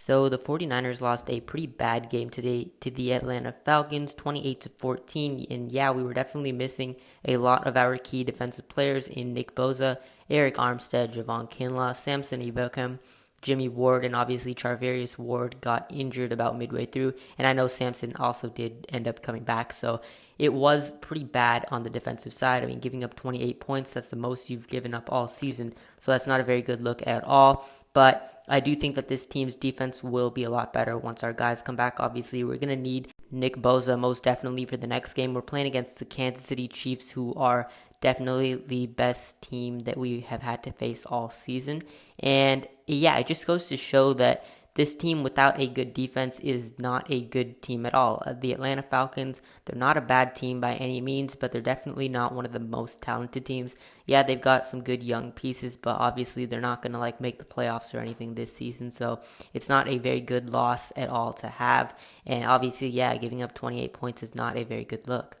So the 49ers lost a pretty bad game today to the Atlanta Falcons, 28-14. And yeah, we were definitely missing a lot of our key defensive players in Nick Bosa, Eric Armstead, Javon Kinlaw, Samson Ebukam, Jimmy Ward, and obviously Charvarius Ward got injured about midway through. And I know Samson also did end up coming back. So it was pretty bad on the defensive side. I mean, giving up 28 points, that's the most you've given up all season. So that's not a very good look at all. But I do think that this team's defense will be a lot better once our guys come back. Obviously, we're going to need Nick Bosa most definitely for the next game. We're playing against the Kansas City Chiefs, who are definitely the best team that we have had to face all season. And yeah, it just goes to show that this team without a good defense is not a good team at all. The Atlanta Falcons, they're not a bad team by any means, but they're definitely not one of the most talented teams. Yeah, they've got some good young pieces, but obviously they're not going to make the playoffs or anything this season. So it's not a very good loss at all to have. And obviously, yeah, giving up 28 points is not a very good look.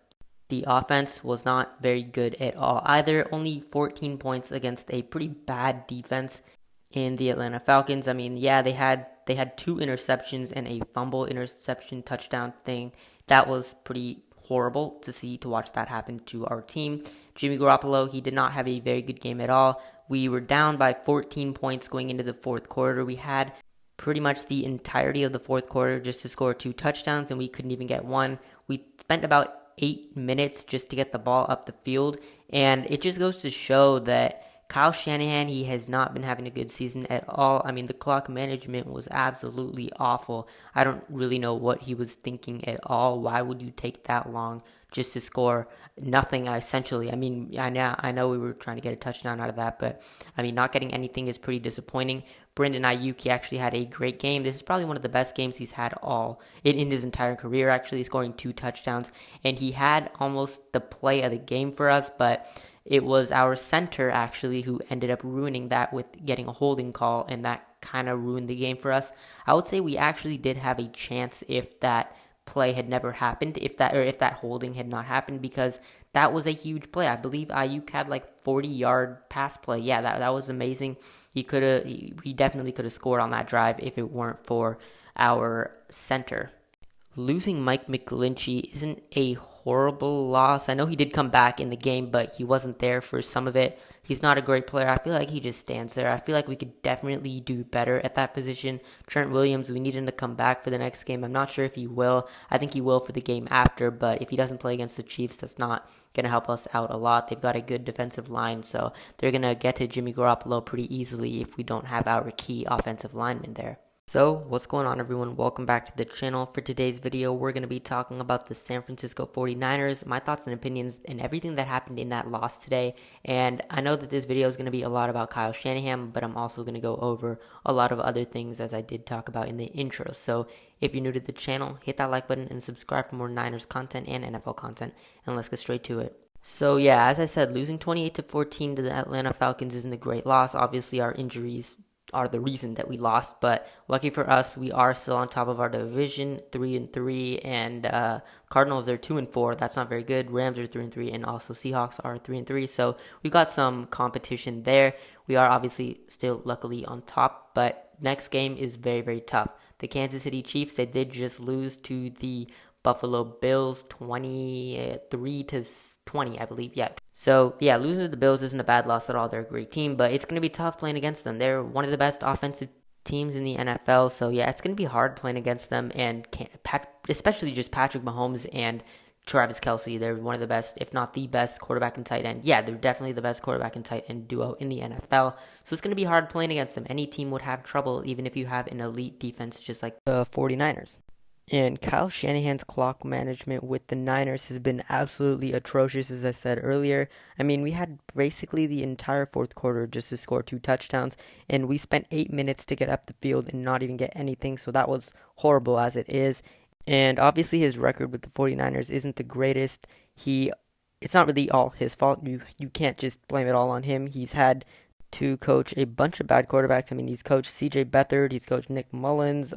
The offense was not very good at all either. Only 14 points against a pretty bad defense in the Atlanta Falcons. I mean, yeah, they had 2 interceptions and a fumble interception touchdown thing. That was pretty horrible to watch that happen to our team. Jimmy Garoppolo, he did not have a very good game at all. We were down by 14 points going into the fourth quarter. We had pretty much the entirety of the fourth quarter just to score 2 touchdowns, and we couldn't even get one. We spent about 8 minutes just to get the ball up the field, and it just goes to show that Kyle Shanahan, he has not been having a good season at all. I mean, the clock management was absolutely awful. I don't really know what he was thinking at all. Why would you take that long just to score nothing, essentially? I mean, I know we were trying to get a touchdown out of that, but I mean, not getting anything is pretty disappointing. Brandon Ayuk, he actually had a great game. This is probably one of the best games he's had all in his entire career, actually, scoring 2 touchdowns. And he had almost the play of the game for us, but it was our center, actually, who ended up ruining that with getting a holding call, and that kind of ruined the game for us. I would say we actually did have a chance if that play had never happened, if that holding had not happened, because that was a huge play. I believe Ayuk had 40-yard pass play. Yeah, that was amazing. He definitely could have scored on that drive if it weren't for our center. Losing Mike McGlinchey isn't a horrible loss. I know he did come back in the game, but he wasn't there for some of it. He's not a great player. I feel like he just stands there. I feel like we could definitely do better at that position. Trent Williams, we need him to come back for the next game. I'm not sure if he will. I think he will for the game after, but if he doesn't play against the Chiefs, that's not going to help us out a lot. They've got a good defensive line, so they're going to get to Jimmy Garoppolo pretty easily if we don't have our key offensive lineman there. So, what's going on, everyone? Welcome back to the channel. For today's video, we're going to be talking about the San Francisco 49ers, my thoughts and opinions, and everything that happened in that loss today. And I know that this video is going to be a lot about Kyle Shanahan, but I'm also going to go over a lot of other things as I did talk about in the intro. So, if you're new to the channel, hit that like button and subscribe for more Niners content and NFL content, and let's get straight to it. So, yeah, as I said, losing 28-14 to the Atlanta Falcons isn't a great loss. Obviously, our injuries are the reason that we lost, but lucky for us, we are still on top of our division, 3-3, and Cardinals are 2-4. That's not very good. Rams are 3-3, and also Seahawks are 3-3. So we got some competition there. We are obviously still luckily on top, but next game is very, very tough. The Kansas City Chiefs, they did just lose to the Buffalo Bills 23-20, I believe. Yeah. So, yeah, losing to the Bills isn't a bad loss at all. They're a great team, but it's going to be tough playing against them. They're one of the best offensive teams in the NFL, so, yeah, it's going to be hard playing against them, and especially just Patrick Mahomes and Travis Kelce. They're one of the best, if not the best, quarterback and tight end. Yeah, they're definitely the best quarterback and tight end duo in the NFL, so it's going to be hard playing against them. Any team would have trouble, even if you have an elite defense just like the 49ers. And Kyle Shanahan's clock management with the Niners has been absolutely atrocious, as I said earlier. I mean, we had basically the entire fourth quarter just to score 2 touchdowns, and we spent 8 minutes to get up the field and not even get anything, so that was horrible as it is. And obviously his record with the 49ers isn't the greatest. It's not really all his fault. You can't just blame it all on him. He's had to coach a bunch of bad quarterbacks. I mean, he's coached C.J. Beathard, he's coached Nick Mullins,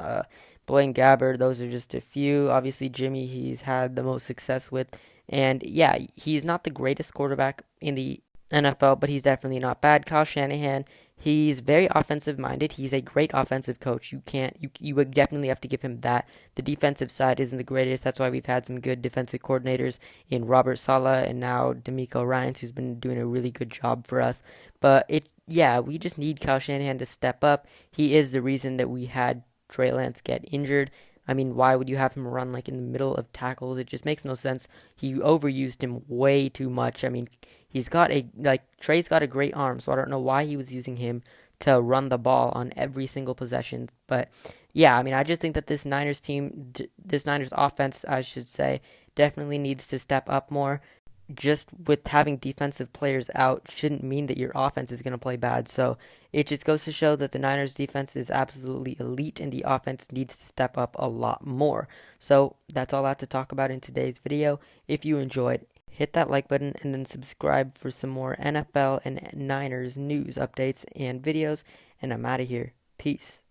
Blaine Gabbert. Those are just a few. Obviously, Jimmy, he's had the most success with. And yeah, he's not the greatest quarterback in the NFL, but he's definitely not bad. Kyle Shanahan, He's very offensive minded. He's a great offensive coach. You would definitely have to give him that. The defensive side isn't the greatest. That's why we've had some good defensive coordinators in Robert Saleh and now D'Amico Ryans, who's been doing a really good job for us. But yeah, we just need Kyle Shanahan to step up. He is the reason that we had Treylance get injured. I mean, why would you have him run like in the middle of tackles? It just makes no sense. He overused him way too much. I mean, Trey's got a great arm, so I don't know why he was using him to run the ball on every single possession. But yeah, I mean, I just think that this Niners offense, I should say, definitely needs to step up more. Just with having defensive players out shouldn't mean that your offense is going to play bad. So it just goes to show that the Niners defense is absolutely elite and the offense needs to step up a lot more. So that's all I have to talk about in today's video. If you enjoyed, hit that like button and then subscribe for some more NFL and Niners news updates and videos. And I'm out of here. Peace.